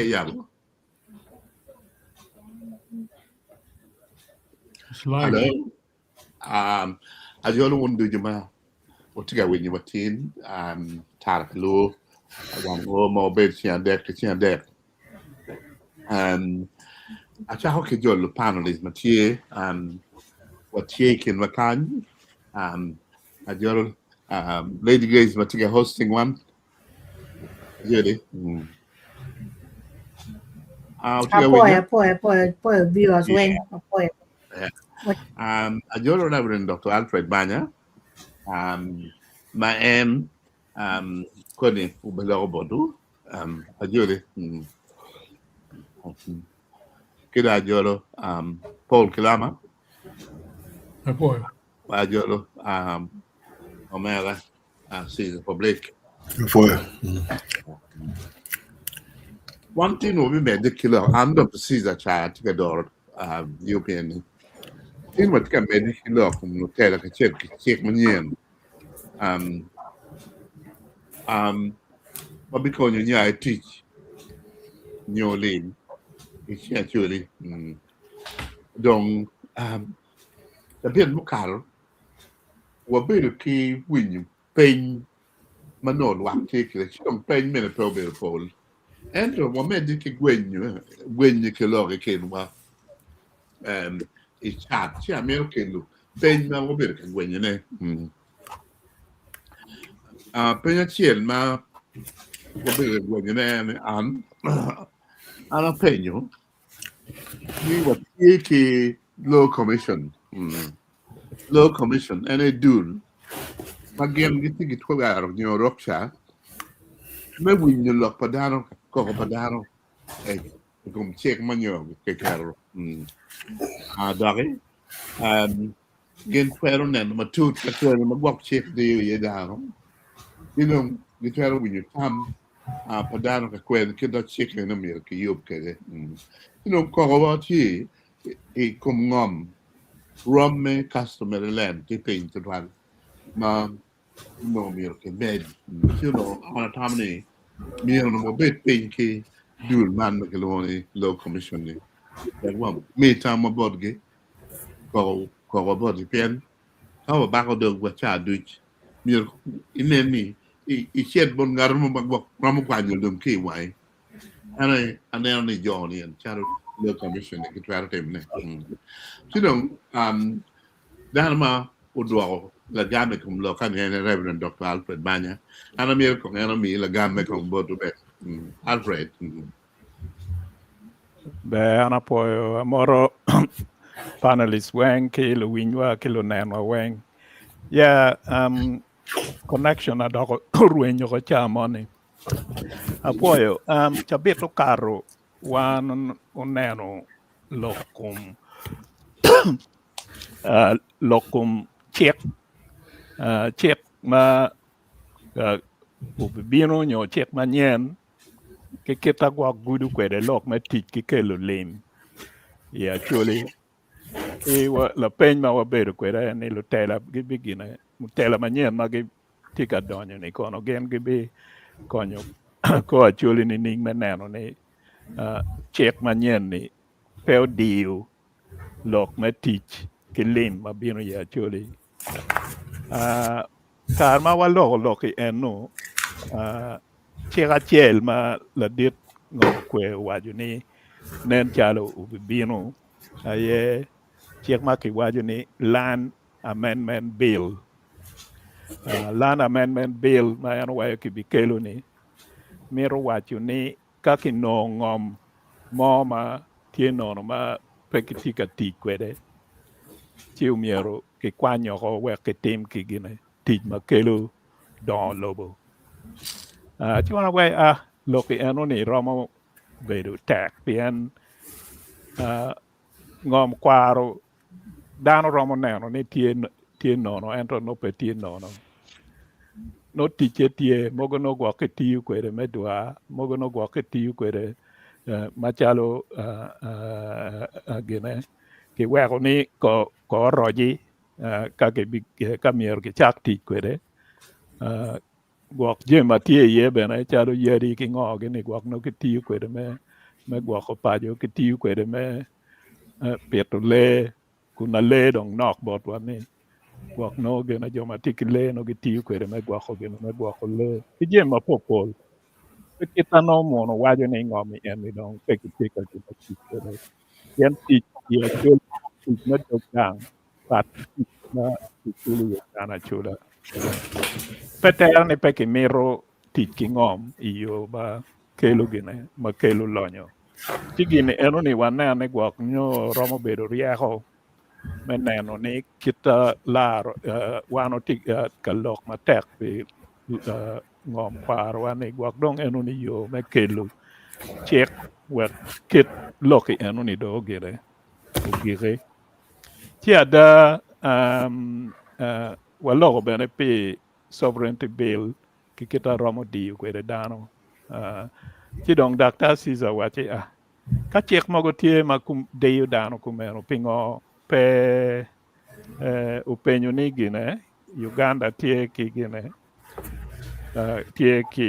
yang Hello. Ajolo undu juma otiga wenye matin tarak lo wan o mo be chiandek acha hoke jolo panelist matie watie kin makan ajolo Lady Grace matiga hosting one really Apoyo viewers when apoyo. Ajolo Reverend Dr. Alfred Banya my em koni ubalo bodu ajole kida ajolo Paul Kilama Apoyo. ajolo Omega Caesar Public Apoyo. one thing we made the killer under the Caesar child to get door European thing what can made the killer from Lutela check manyen what because you I teach new lane it's actually donc the bien mukal wa be ki win pen manon wa take the chong pen men probable pol and wa me di ki gwen ki lo ke wa it's chat chi america lu pen ma wa be ki gwen ne pen chiel ma wa be gwen ne an penyo ni wa ki low commission low commission and a dul magem giti gitko garo ni roksha me winyo lo padano ko padano gum check manyo ke karo dare gen kwero nen matut ka kwero magwak check de ye daro gitwero winyo tam padano ka kwero kido check na mir ke yob ke ko ba ti kum ngom Romme customer land ti pin to dwan ma no mir ke bed on time ni mir no bet pin ki dul man ke low commission ni wa me ta mo bodge ko bod pen ha ba ko do wa cha du mir ineni I chet bon ngar mo bagbo ram kwa nyu dum ki wai ana ni joni en charo low commission ni ki twaro temne Dharma udwao la game kum lo kan ene Reverend Dr. Alfred Banya ana mi ko ene mi la game kum bodu be Alfred be ana poyo moro panelist weng ke lo winwa ke lo neno weng connection adoko ruenyo ko chamoni apoyo chabito karo wan uneno lokum chek ma ubibino nyo chek manyen ke kita gwa gudu kwede lok ma tich ki kelo lim Acholi la peny ma wabedo kwede ni Lutela gibi gine Lutela manyen ma gi tika donyo ni kono gen gibi konyo ko Acholi ni ning meneno ni chek manyen ni peo diu lok ma tich ki lim ma bino Acholi kar ma walok eno chek achiel ma la dit ngom kwe waju ni nen chalo ubibino aye chek ma ki waju ni Land Amendment Bill Land Amendment Bill ma yan wayo ki bikelo ni miro waju ni kaki no ngom mo ma tie nono ma pekitika ti kwede chiu miero ki kwanyo ko wek ki tim ki gine tij ma kelo don lobo chiwana way loki eno ni romo bedo tek pien ngom kwaro dano romo neno ni tie nono ento no pe tie nono no tiche tie mogo no gwa ke tiu kwere medwa mogo no gwa ke tiu kwere machalo gine ki weko ni ko roji ka ke kamier ki chak ti kwere gwak jema tie ye bena chalo yeri ki ngogi ni gwak no ki tiu kwere me me gwako pajo ki tiu kwede me pieto le kuna le dong nok bot wani gwak no gena joma tiki le no gi tiu kwede me gwako le ki jema popol kita no mono wajo ni ngomi emi dong peki tika kita kwede yen tik ya chul tik na dok dang pat tik na chulu ya kana chula peter ni peki miro tik ki ngom iyo ba kelo gine ma kelo lonyo tigini eno ni wanene gwak nyo romo bedo rieko meneno ni kita laro wano tik kalok matek bi ngom kwar wani gwak dong eno ni yo me kelo chek wet kit loki eno ni do gire ugire ti ada waloko bene pi sovereignty bill ki kita romo di kwede dano ti dong Dr. Caesar wachi ka chik mogo tie ma deyo dano kumeno pingo pe upenyo ni gine Uganda tie ki gine tie ki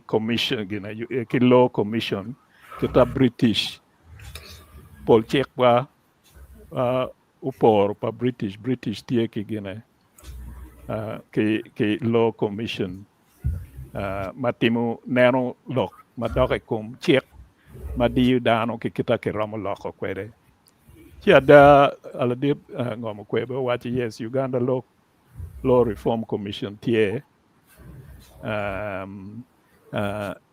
commission gine ki law commission kita British pol chik wa upor pa British tie ki gine ki law commission matimu neno lok madoke kum chik madiyo dano ki kita ki romo loko kwede ci ada aladip ngomo kwebe wachi yes Uganda law reform commission tie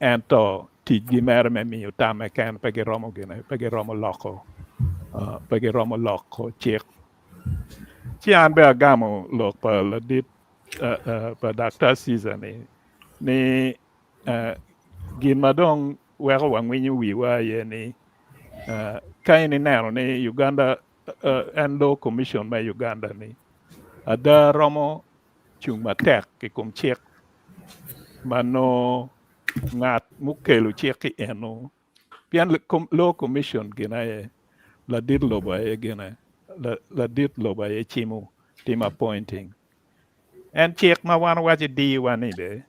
ento tiji mere me mi utame ken pegi romo gine pegi romo loko chik ci anbe agamo lok pa aladip pa Dr. Caesar ni gin madong weko wangwinyo wiwa ye ni kaini neno ni Uganda and law commission ma Uganda ni ada romo chung matek ki kum chek mano ngat mukelu chek ki eno pian law commission gina ye la dit loba ye gina la dit loba ye chimu team appointing and chek ma wan waje di wani de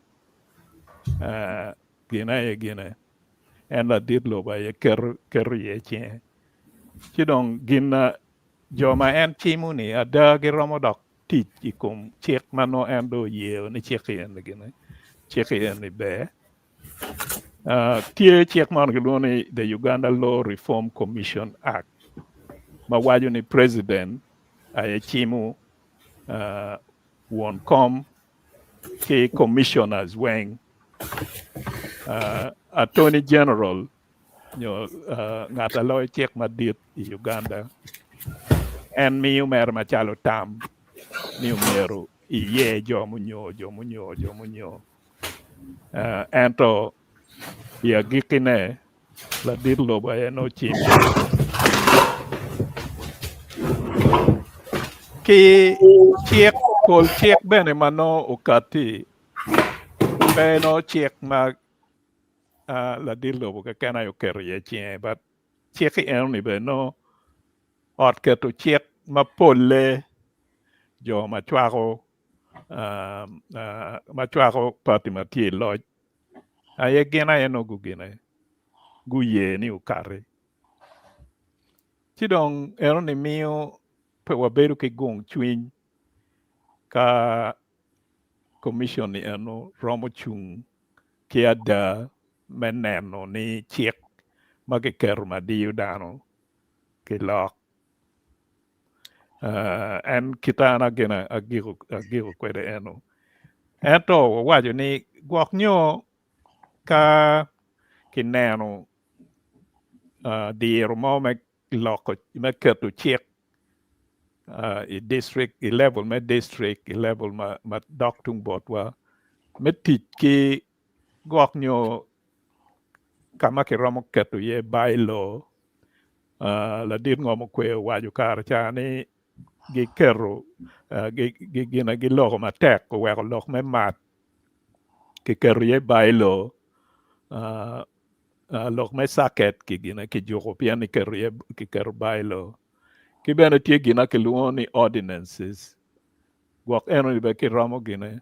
gina and la dit loba ye ker ye chen chidong gina joma en chimu ni ada gi romo dok tich ikum chek mano endo ye ni chek yen gina chek yen ni be tie chek man ni the Uganda Law Reform Commission Act ma waju ni president ay chimu won kom ki commissioners weng attorney general ngata loy chek madit i Uganda en miu mer machalo tam miu meru iye jomunyo ento ya gikine la dirlo ba eno chimi ki chek pol chek bene mano ukati beno chek ma la dirlo ka kana yo kerye chie but chek en ni beno ot keto chek ma polle jo ma chwako pati ma tie loj aye gena eno gugine guye ni ukare chidong eno ni miyo pe wabedo ke gung chwiny ka commission ni eno romo chung ki ada meneno ni chek mage ker madiyo dano ki lok en kitana gena agigo kwede eno ento wajo ni gwak nyo ka kineno dir mo me loko me keto chek i district i level me district i level ma doctung botwa me tit ki gwak nyo kama ki romo keto ye bylaw la dir ngomo kwe waju kar chani gi kero gina gi loko matek ko weko lok me mat ki kero ye bylaw lok me saket ki gina ki joko pian ni kero bylaw ki bene tie gina ki luo ni ordinances gwak eno ni be ki romo gina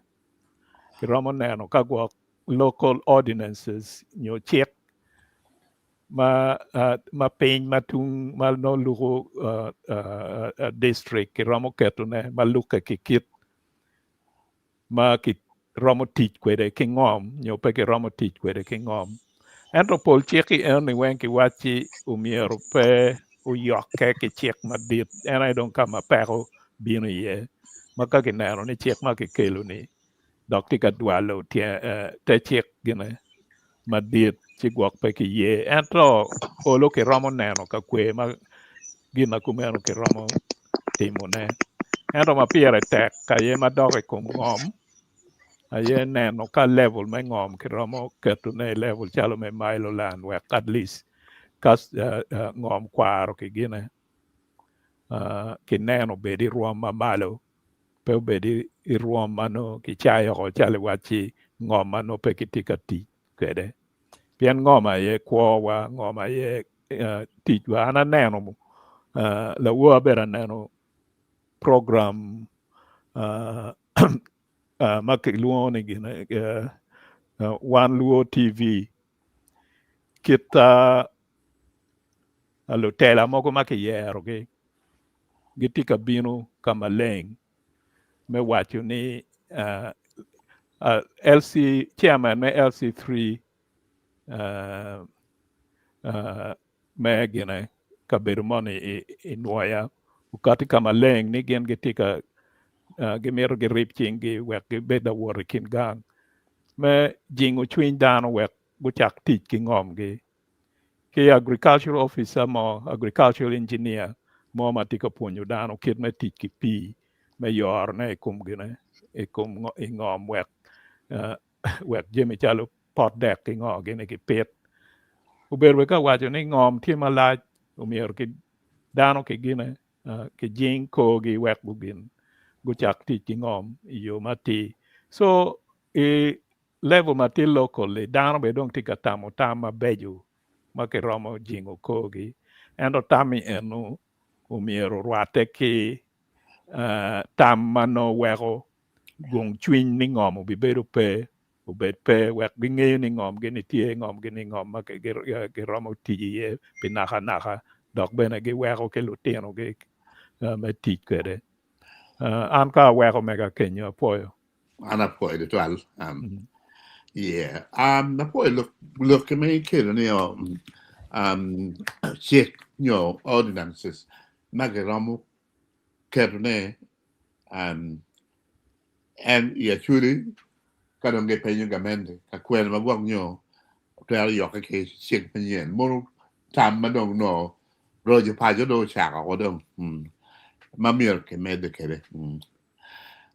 ki romo neno ka gwak local ordinances nyo chek ma piny matung ma no lugo district ki romo ketune ma luka ki kit ma ki romo tich kwede ki ngom nyope ki romo tich kwede ki ngom ento pol chiki eni wen ki wachi umiero pe uyoke ki chik madit ena idong kama peko bino ye ma ka ki neno ni chik ma ki kelo ni dok ti ka dwalo te chik gine madit ci gwok pe ki ye ento olo ki romo neno ka kwe ma gina kumeno ki romo timone ento ma piere tek ka ye ma doge kum ngom aye neno ka level me ngom ki romo ketune level chalo me Milo land wek at least kas ngom kwaro ki gine ki neno bedi ruom ma malo pe bedi i ruom mano ki chayo ko chale wachi ngom mano pe ki tika ti kwede pien ngoma ye kwowa ngoma ye tijwa ana neno mu la wo bera neno program ma ki luoni gine One Luo TV kita Lutela moko ma ki yero gitika bino kama leng me wacho ni LC chairman me LC3 me gine kabedo moni inwaya ukati kama leng ni gen gitika gimero gi rip chingi wek gibeda wori kin gang me jingo chwiny dano wek buchak tich ki ngom gi ki agricultural officer mo agricultural engineer mo matika puonyo dano kit me tich ki pi me yor ne kum gine kum ngom wek wek jemi chalo pot dek ki ngom gine ki pit uber ka wacho ni ngom tie malach umier ki dano ki gine ki jing ko gi wek bugin guchak tich ki ngom yo mati so level mati locally dano be dong tika tamo tama beju ma ki romo jingo kogi endo tami enu umiero rwate ki tam mano weko gong chwiny ni ngom ubi bedo pe ubed pe wek bing'eyo ni ngom gini tie ngom gini ngom ma ki romo tiji ye pinaka dok bene gi weko ki lutino gi me tich kwede an ka weko mega Kenya apoyo Ana poi de twal. Yeah. Na poi look me kid ni check ordinances. Magaramu kerne and truly kadong ge penyo gamende ka kwel magwang nyo tell yok ke check penyen mo tam madong no rojo pa jo do chaka odong mamir ke medikere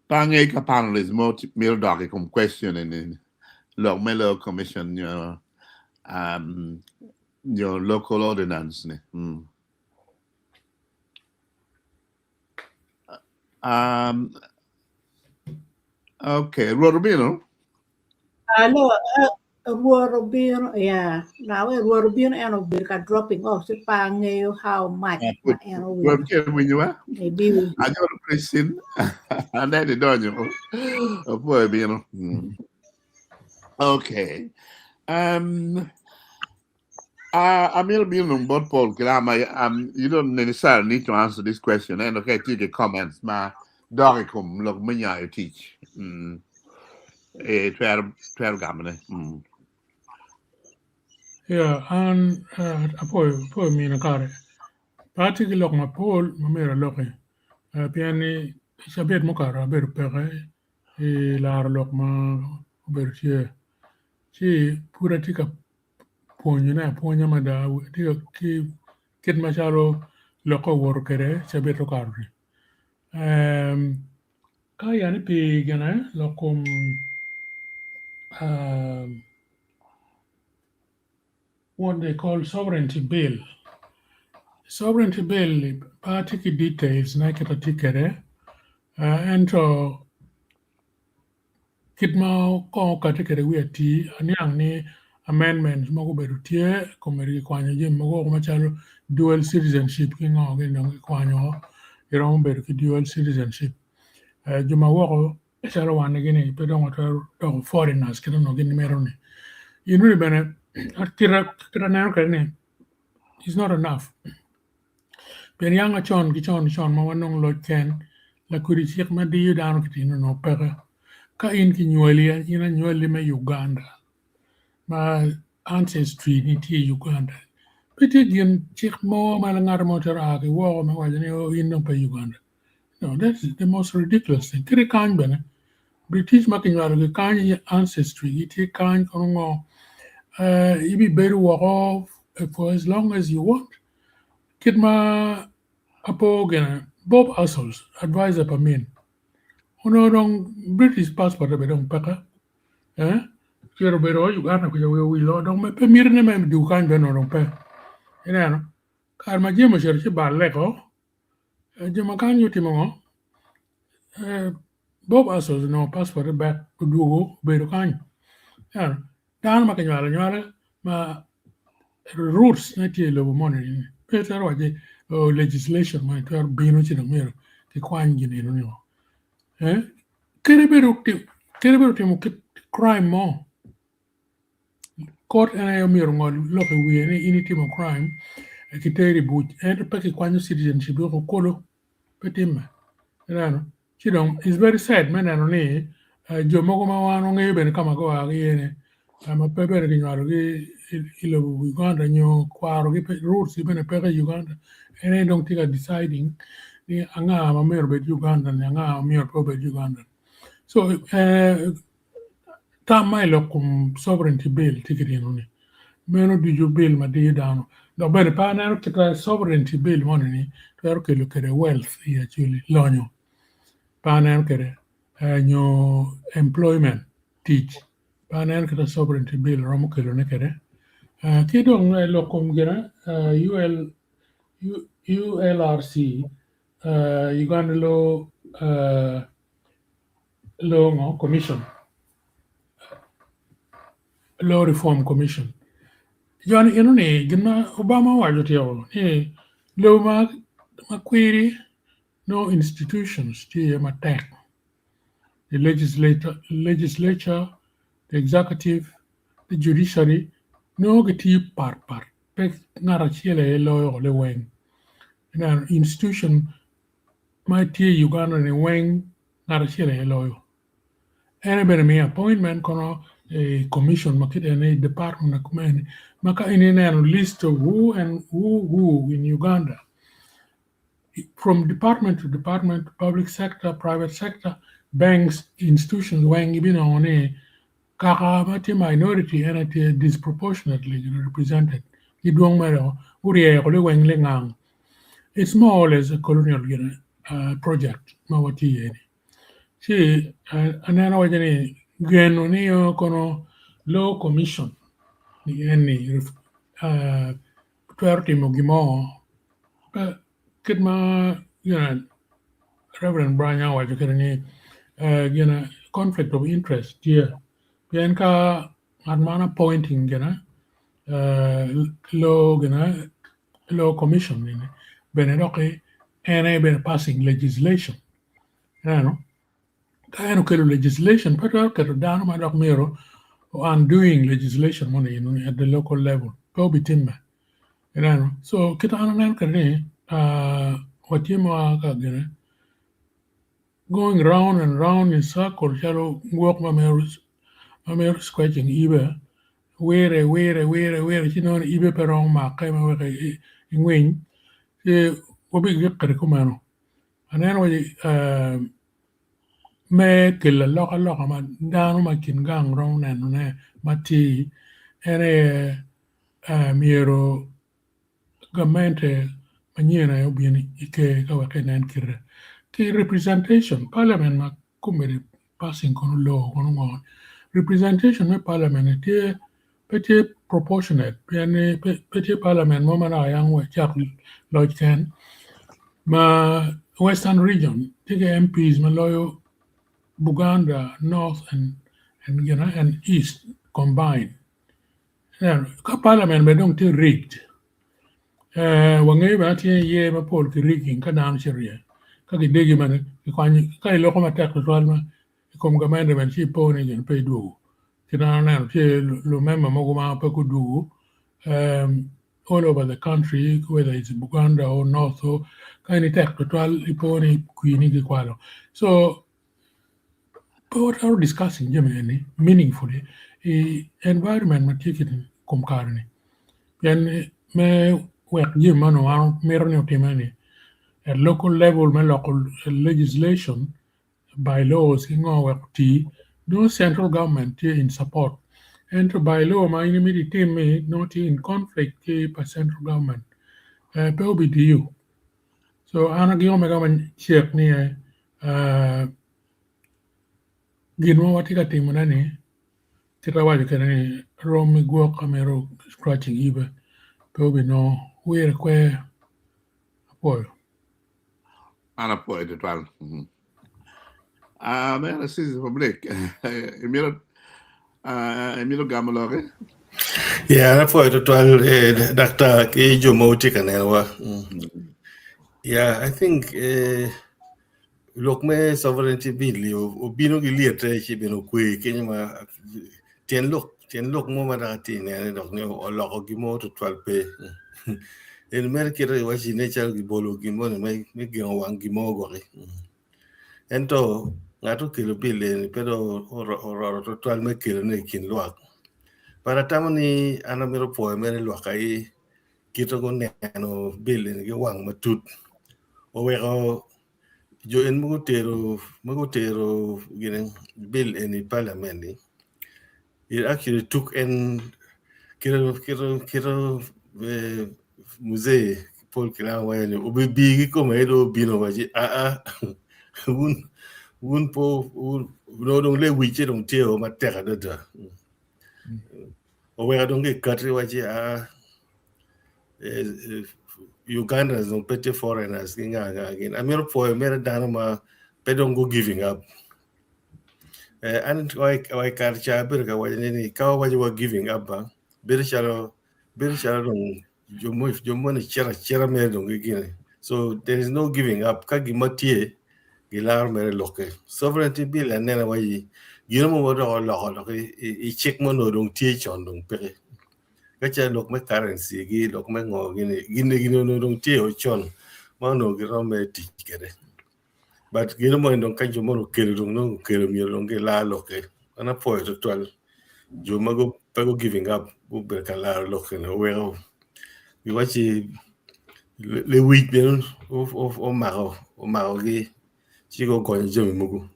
pange ka panelists mo mil dog come question in Melo Commission your local ordinance ne okay Rodobino Ano, Ruorobino, yeah. Now, Ruorobino and Birka dropping off the pangayo how much when you are maybe I got a question and then the donjo boy Bino okay Amir Bilnum but Paul you don't necessarily need to answer this question and okay take the comments ma Doricum look me teach 12 gamane Yeah, and apoyo mina kare. Pati ki lok ma pol mamera loke. Piani sabet mo kara ber pere lar lok ma ber chi pura tika ponya mada tika ki kit machalo loko wor kere sabet lo karri. Kaya ni pi gana lokum what they call sovereignty bill. Sovereignty bill party ki details na kita tikere ento kitma ko ka tikere wiati aniang ni amendments mo beru tie komeri kwanyo je mo ko machalo dual citizenship ki ngo ge no kwanyo iro beru ki dual citizenship juma woko chalo wan gini pe don to foreigners kito no gini merone inu bene tira na ka ne is not enough. Pen yang a chon ma wanong lo ken la kuri chik ma di yu down kitino no pega ka in ki nyueli me Uganda ma ancestry ni ti Uganda. Peti gin chik mo ma la ngar mo tera ki wo ma wajani o in no pa Uganda. No, that's the most ridiculous thing. Kiri kan bene British makinywaru ki kan ancestry iti kan kongo you be better walk off for as long as you want. Kid ma apo gena Bob Assels advisor pa min. Ono dong British passport be dong paka. Kiro bero Uganda ko we lo dong me pe mirne me du kan be no dong pe. Ina no. Kar ma jemo sher ci balle ko. Jema kan yuti mo. Bob Assels no passport back to dugo bero kan. Ya. Dan makinywaru ma rules na ti lo money peter waje legislation ma to bino ci mero ti kwan gine no no kere beru ti mo crime mo court na yo mero ngol lo ke wi ni initi mo crime ki teri bu en pe ki kwan citizenship ko kolo petima no ci don is very sad man no ni jo mo ko ma wano ngi ben kama ko agene ama pepe ki nyaro ki ilo Uganda nyo kwaro ki rules ibene peke Uganda ene dong tika deciding ni anga ma mer be Uganda ni anga mer po be Uganda so ta mai lo kum sovereignty bill tikiri no ni meno di ju bill ma di dano do bene pa na tika sovereignty bill mo ni to ke lo kere wealth ya chuli lonyo pa na kere nyo employment teach panen kita sovereignty bill romo kelo ne kere kidong lo kom gera ULRC Uganda law commission law reform commission John ne gina Obama wajo tiyo ni law ma query no institutions ti ma tech the legislature the executive, the judiciary, no geti par. Pek ngara chiele lo le weng. An institution might Uganda ne weng ngara chiele lo. Ene bene mi appointment kono a commission makit ene department of command maka ine a list of who in Uganda. From department to department, public sector, private sector, banks, institutions weng ibina one Kakamati minority and it disproportionately represented. It's more or less a colonial project. See, and then I get kono law commission. Any 20 mogimo. Kidma, Reverend Brian was conflict of interest here. Pianka admana pointing law commission in benedoke and been passing legislation. Kano kelo legislation but down my dog miro undoing legislation money at the local level. Go be timber. So kita anan kane what you going round and round in circle shallow walk my mirrors. I'm scratching Ibe, where you know, Ibe Perong Mark came away in wing, what big Recomano. And then we make a lock down my kin gang round and Mati and a miro gamente manyen obian ike kawaken and kir representation, parliament ma kumere passing on law on. Representation में parliament है petit proportionate यानी petit parliament में मना आया हुआ चार lodge कैन ma western region take MPs में लोयो Buganda north and east combined ka parliament में dong te rigged wangai ba te ye ma pol ki rigging ka down sharia ka ki degi man ki kwani ka lo ko ma tek to ma kom gamande men ci pone gen pe du kina na ke lo memma mo ma pa ku du all over the country, whether it's Buganda or North or kind of tech, iponi Queenie Gikwalo. So what are we discussing meaningfully? Environment material kumkarni. Yan me work mano merno timani. At local level, me local legislation bylaws in our T, no central government in support. And by law, my enemy team not in conflict with central government. Pe DU. So ana gi omega man check ni gino watika timu nani tira waju kene romi guo kamero scratching ibe pe no where kwe apoyo. Ana poi de twal. Man, this is public. Emilio Gamalore. Yeah, ana poi de twal Dr. K. Jomo Tikanelwa. Yeah, I think look me sovereignty bill o bino gi liete chi bino kwe kenya ma tien look mo ma dati ne dok ne o loko gi mo to 12 pe en mer kire wa chi ne chal gi bolo gi mo me gi wang gi mo go ri ento ngato kilo bill pero o to 12 me kilo ne kin luak para tamani ana mero po me luak ai kito go ne no bill ne gi wang matut o wego yo en Mogotero, bill in the parliament. It actually took in kiro musée Paul Kilawa obi bigi como edo bino waji un po no don't le wiche don't tell ma terra da o we don't get country waji Ugandans don't pay foreigners again. I'm here for a Danama, pedongo giving up. And why culture, Berga, you were giving up, Berisharo, Jomoni Chera Medon again. So there is no giving up. Kagimatie, Gilar Mere Loke. Sovereignty bill and then away, you know what all law, he check mono don't teach on don't pay. Kacha look my currency, gi look my gino no don't tear chon, mano girome ticket. But Gilmo don't catch your mono kill no kill me along a la loke, and a poet of 12. Jomago Pago giving up, Uberka la loke, and well, you watch the wheat bill of Marogi, Chico going Jomugu.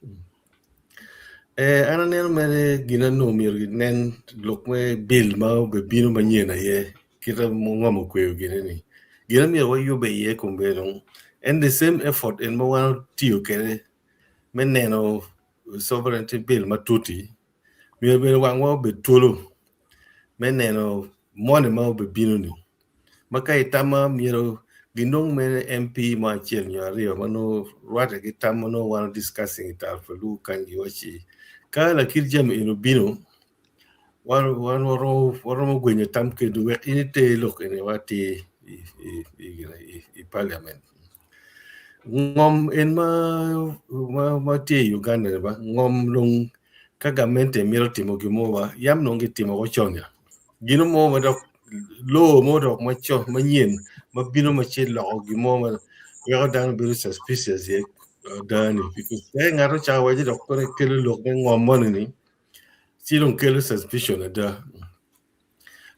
Ana neno mere gina no mir nen lok me bill ma be bino manyen ye kita mo ngamo kwe gina ni gina mi wa yo be ye kumbelong and the same effort in mo wan tiyo kere men neno sovereignty bill matuti mi be wang wa be tolo men neno money ma be bino ni makai tama miro ginong me MP ma chel nyario mano rata kitamo no wan discussing it al fulu kan yochi Kala kirjam inubino one mo gwenye tamke duwe inite look in wati parliament ngom en ma te Uganda ba ngom long kagamente miro timo gimowa yam nongi timo go chonya gino mo ma dok lo mo dok ma cho ma nyen ma bino ma che lo gimo ma ya dan be suspicious ye dani because they ngaro cha waje dok ko kele lo ngom mo ni si don't kill suspicion da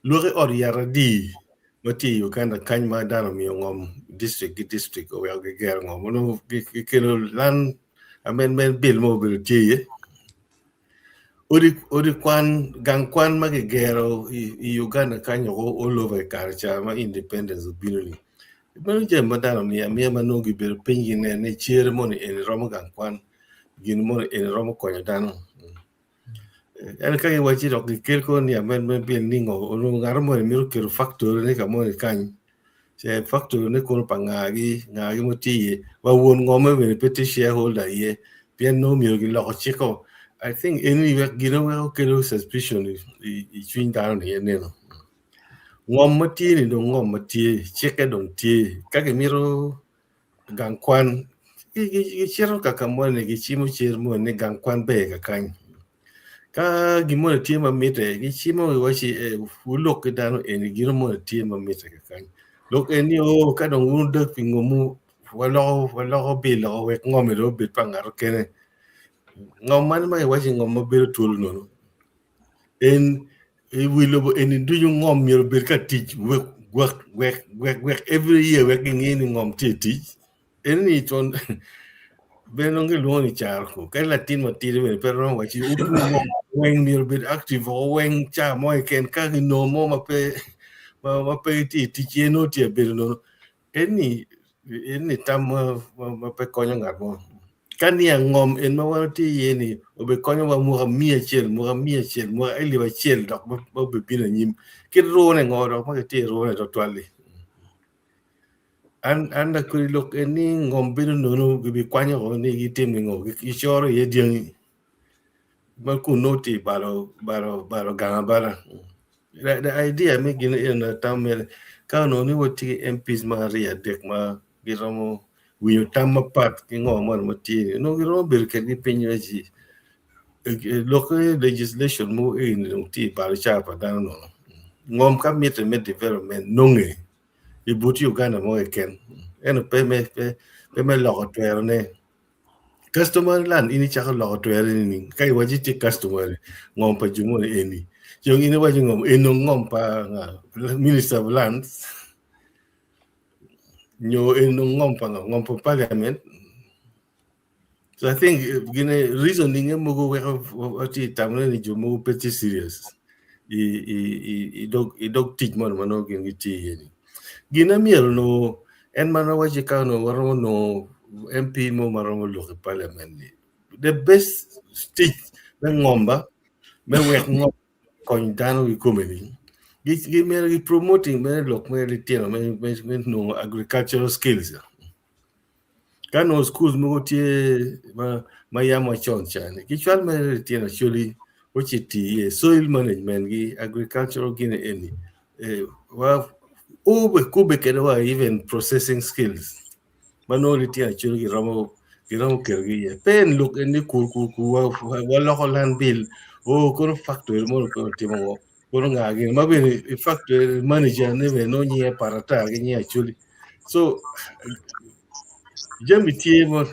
lore or yaradi mati Uganda kanyma dano mi ngom district o ya ger ngom no kelo lan amendment bill mo bil tie ori kwan gang kwan ma gero Uganda kanyo all over karcha ma independence binuli bano je madano mi ma no gi bil pingin ne ceremony en romo gang kwan gin mo en romo konyo dano el kage wachi dok di kelko ni amendment bill ningo ono ngarmo ni miro kero factor ne kamo ni kan se factor ne kono pangagi ngagi moti wa won ngome we peti shareholder ye bien no miro gi lo chiko I think any gino we kero suspicion i twin down here no ngom moti ni do ngom moti cheke don ti kage miro gangkwan gi chero kakamo ne gi chimo chermo ne gangkwan be ka kan ka gimo tie mamite gi chimo wachi ulok ke dano en gino mo tie mamite ka kan lok en yo ka dong unda pingomu walo bilo wek ngome do bit pangar kene ngom man ma wachi ngom mabiro tul no en wilo en du ngom mir bir ka tich wek every year wek ngini ngom tich en ni ton benong luoni char ko kai latin ma tiri me pero wachi upu mo weng mir bit active o weng cha mo ken ka no mo ma pe ti cheno ti bir no eni tam ma pe konyo ngabo kan ya ngom en ma wa ti yeni o be konyo wa mo mia chel mo eli wa chel dok bo be pina nyim ke ro ne ngoro ma ke ti ro ne to twali anda kuri lok eni ngom bino no gibi kwanyo ko ni gitim ngo gi choro ye dieng ba ku noti baro gana the idea me gina in a tamel ka no ni woti MPs ma ria dek ma giromo wi tamma pat ki ngom ma ti no giromo ber ke gi pinyo ji local legislation mo in ti baro cha pa dan no ngom ka mit development nonge ibuti Uganda mo ken en pe me lo to ne customer land ini chaka lo to ni kai waji ti customer ngom pa jumo eni yung ini waji ngom enong ngom pa minister of lands nyo enong ngom pa parliament. So I think gine reasoning mo go we ati tamne ni jumo pretty serious i dog teach man no gin ti ni gina miel no en mana waji ka no waro no MP mo maromo lo parliament ni the best stage me ngomba me wek ngom kon dano i komeni gi me promoting me lok me litino me no agricultural skills kano schools mo tie ma yamo chon chane gi chwal me litino actually which it soil management gi agricultural gine eni wa kube kedewa even processing skills minority actually ramo kergi pen look any ku wa local bill o ko factory mo ko timo ko ngagi mabe factory manager neve no nye parata gi actually so jami tie mo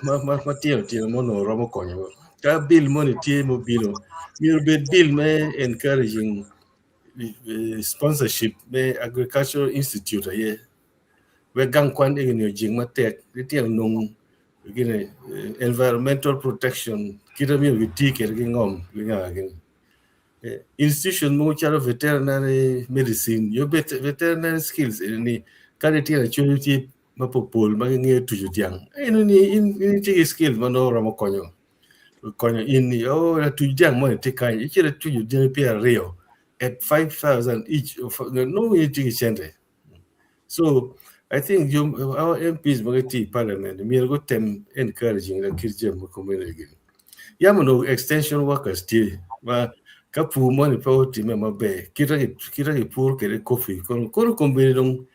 tie mo no ramo konyo ka bill mo tie mo bino mir bill me encouraging sponsorship me agricultural institute ye we gang kwan igno jing matek ritiel nung gine environmental protection kita mi witi kergi ngom linga gin institution mo charo veterinary medicine yo veterinary skills ni kariti actually mapopol mangi tuju tiang ni in ti skill mano ramo konyo in la tuju tiang mo ti kan ichira tuju tiang pia rio at 5,000 each no ti cente. So I think our MPs magati parliament mi go tem encouraging the kirjem community. Yamano extension workers ti ma kapu money power ti me mabe kira ki pur kere coffee kon kombini dong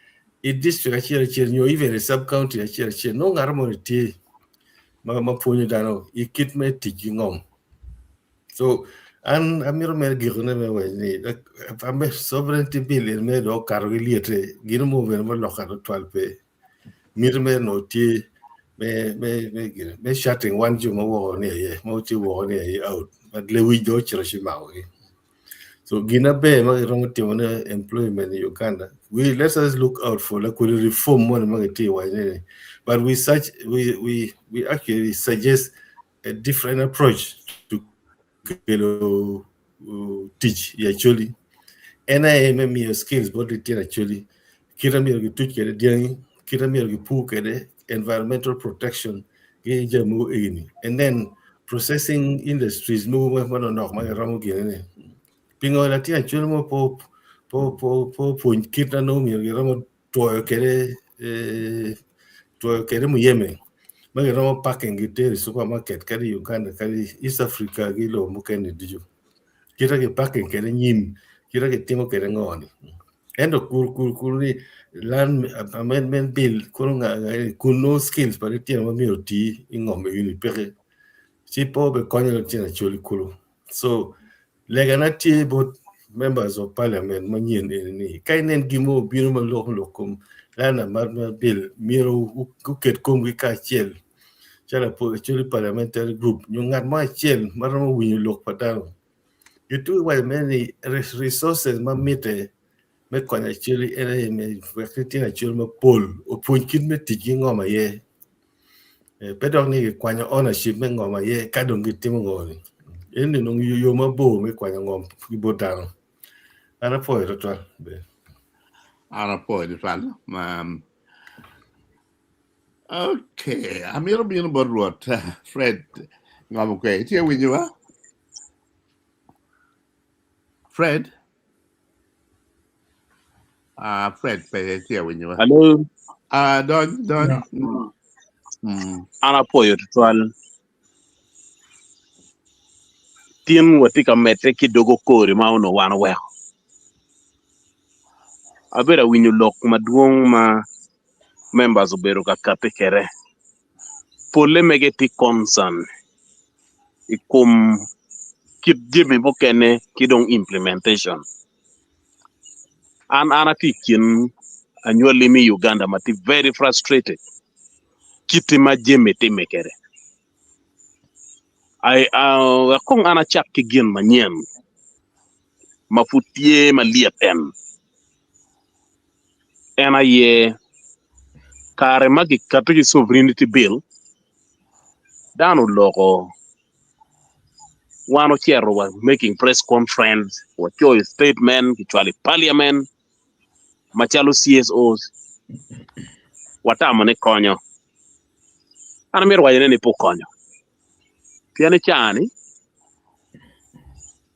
i district achira nyo even a sub county achira no ngarmo ti ma punyo dano I kit me ti ngom. So amiro me girne me ni ambe sovereignty bill me do karwiliete gino mo ver mo lokado 12 mirme no ti me shutting one juma wo ne ye mo ti wo ne ye out but le wi do chira shimawi so gina be ma rongo ti wona employment in Uganda let us look out for like we reform one ma ti wa ne but we actually suggest a different approach to teach actually NIMM skills but it actually kira mi to teach the kira mi pu kede environmental protection ge jamu ini and then processing industries mo no ma ramu gene pingo la ti actually mo po kita no mi ramu to kede mu yeme ma ramu packing gite supermarket kadi Uganda kadi East Africa gi lo mo ken dijo kira ke packing kede nyim kira ke timo kede ngoni endo kur ni land amendment bill kuno skills but it ma mi oti ingome uni pere si po be konyo tina choli kulo so leganati both members of parliament manyen ni kainen gimo biro malok lokum lana marma bill miro uket kum kacel chala po actually parliamentary group nyungat ma chel marma winyo lok padano you why many resources ma mite me kwanya actually ene me wakiti actually ma pol opunkin me tiki ngoma ye pedok ni kwanya ownership me ngoma ye kadong gitimo ngoni ene nong yo mabo me kwanya ngom gibotano ana po total be Ana po di fan. Okay, amiro bino borwot Fred ngam kwe tie winyo wa Fred Fred pe tie winyo wa Hello, don Yeah. ana poyo twal. Tien watika mete kidogo kori ma uno wana weho. Abera winyo lok maduong ma members obero kakate kere. Pole megeti concern. Ikum kit jimi bokene kidong implementation. Ana tikin annually mi Uganda mati very frustrated. Kiti ma jimi time kere. Kung ana chak kigin manyen. Mafutie maliep en. Ena ye kare magi katiki sovereignty bill dano loko wano chero was making press conference or choice statement kichwali parliament machalo CSOs watama ne konyo ana mero wajene ni po konyo tiane chani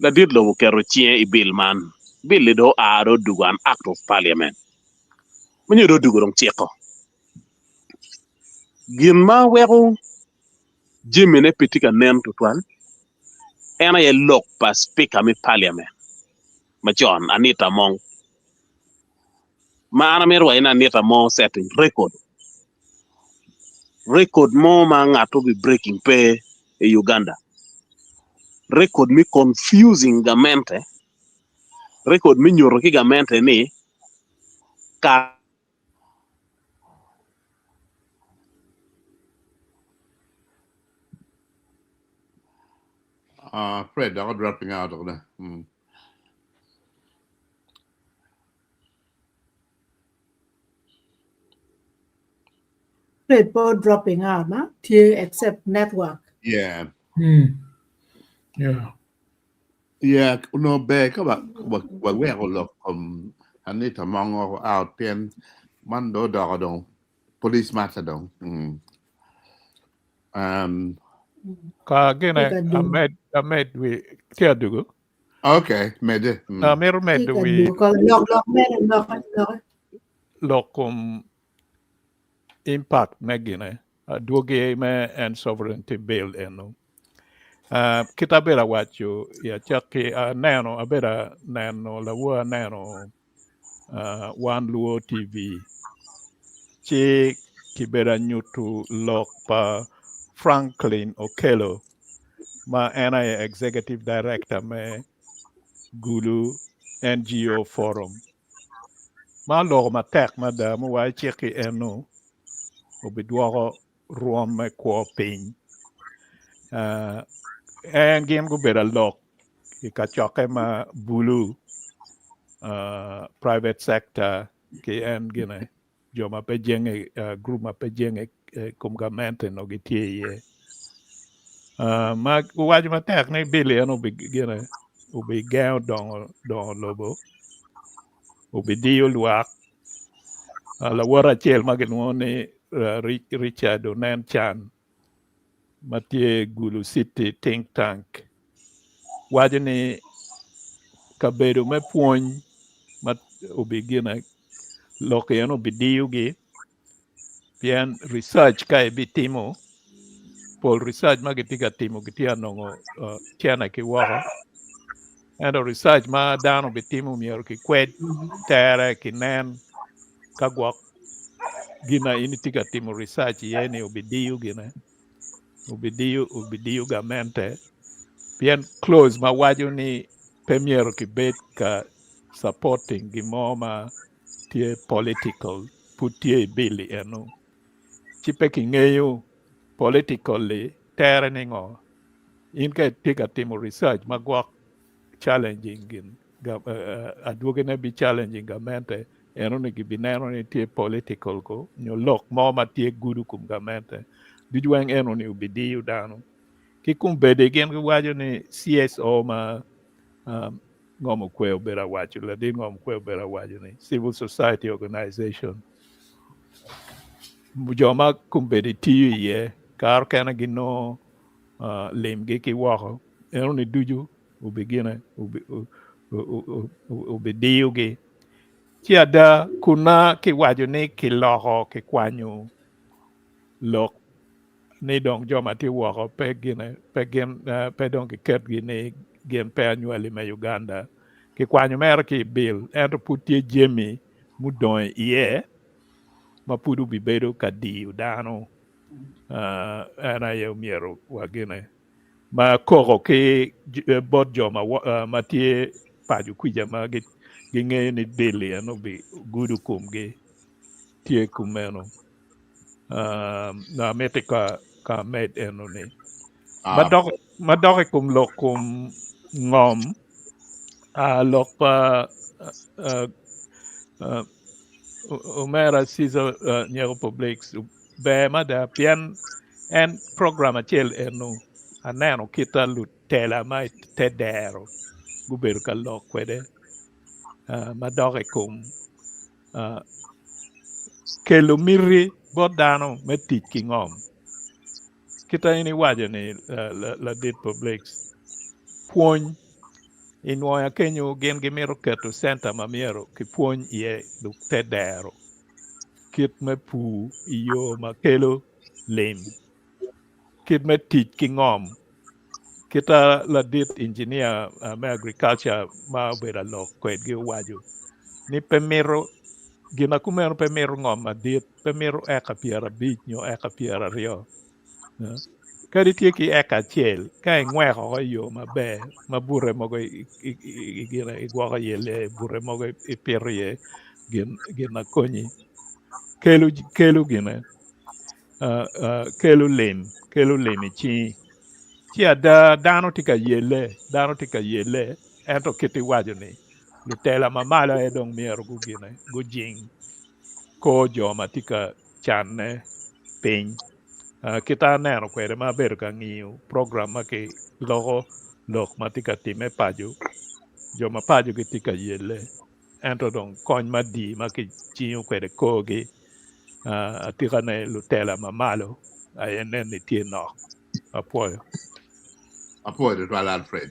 la dit lo kero chie I bill man bill do aro dugan act of parliament munyo do dugurong cheko gima wego jimene pitika nem tutwal ena ye lock pa speaker mi parliament machon Anita Mong ma ana mero wajene Anita Mong setting record mo ma ngato be breaking pay e Uganda record mi confusing gamente record mi nyoro ki gamente ni ka Fred I'm dropping out of the Report dropping out, huh? To accept network. yeah Yeah. no be ka ba we ko lo Anita Mong out pen man do dong police matter dong Ka gene Ika do. Ahmed we tia dugu. okay mede Mero med Ika we do. Because lock man lock. lokum impact megine duoge me and sovereignty bill eno. Kita bera wacho ya chaki nano abera nano la wa nano One Luo TV che kibera nyutu lok pa Franklin Okello ma ena executive director me Gulu NGO Forum. Ma lok ma tek ma da mu wa cheki eno obidwaro ruom me kwa piny. En gin go bera lok ka choke ma bulu private sector ki en gine jo ma pe jenge group ma pe jenge kum gamente no gitie ye ma waj ma tek ne bili en ubi gine ubi gao don lobo ubi dio luak la wara chel ma gin ni Richard Onen Chan ma tie Gulu City think tank waj ni kabedo me puony ma ubi gine loki en ubi dio gi pien research ka bitimo pol research ma gitika timo gitia nongo tiana ki wako and research ma dano bitimo mier ki kwet tere ki nen ka gwak gina ini tika timo research yeni ubidiu gina ubidiu gamente pien close ma waju ni premier ki bet ka supporting gi moma tie political putie billy eno chipe ki ngeyo politically tere ningo in ka tika timo research magwak challenging in adwogene bi challenging gamente eno ni gibinero ni tie political ko nyolok moma tie gudu kum gamente dijwang eno ni ubidi udano ki kumbede gen wajo ni CSO ma ngomo kweo bera wacho la din ngomo kweo bera wacho ni civil society organization joma kumbede tiyo ye kar kana gino lim gi ki wako eno ni duju ubigine ubidiyo gi chiada kuna ki wajo ni ki loho ki kwanyo lok ni dong joma ti wako pe dong ki ket gini gen pe anywali me Uganda ki kwanyo mer ki bill ento putie jemi mudon iye ma pudu bibedo ka di udano ana ye miero wagine ma koko ki bot joma ma tie paju kuja ma gi nge ni daily ano bi gudu kum gi tie kumeno na mete ka med eno ni madok kum lok kum ngom lok pa umera sizo nyero publics be mada pian en program achel eno aneno kita Lutela mai tedero gubedo ka lok kwede madok kum kelo miri bodano metik ki ngom kita ini wajo ni la dit publics puony inwoya kenyo gen gimiro keto center mamiero ki puony ye duk tedero kit me pu iyo ma kelo lim kit me tich ki ngom kita la dit engineer me agriculture ma bera lok kwed gi wajo ni pemiro gina kumeno pemiro ngom adit pemiro eka piera bich nyo eka piera rio kadi tie ki eka chiel ka ing'weko yo maber ma bure mogo gina igwoko yele bure mogo ipiro ye gina konyi kelo gina kelo lim chi ada dano tika yele ento kiti wajo ni Lutela mamalo e dong miero gu gina gu jing ko joma tika channe piny kita neno kwede ma bedo ka ng'iyo program ma ki lok ma tika time paju joma paju gi tika yele ento dong kony ma di ma ki chiyo kwede kogi tika ne Lutela mamalo ayenen ni tie nok apoyo Apoyo to Alfred.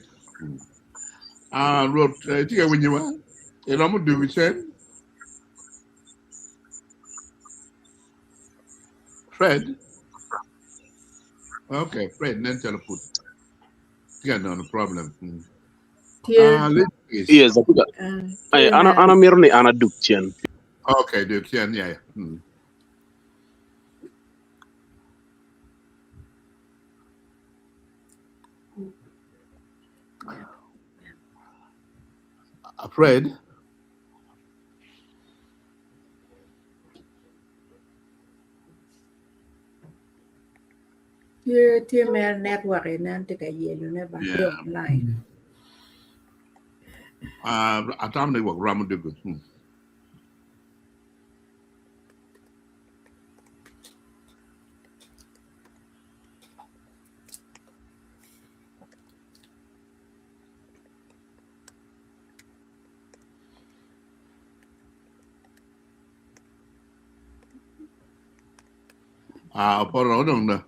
Wrote tika winyiwa elamu do we said Fred. Okay, Fred, then tell put. Yeah, no problem. Yes, ana miro ni ana dukchen. Okay, Duke, yeah. Fred? Tie mer network nan tika yelu ne ba online. Atam ne work ramu de good. Por no dong na.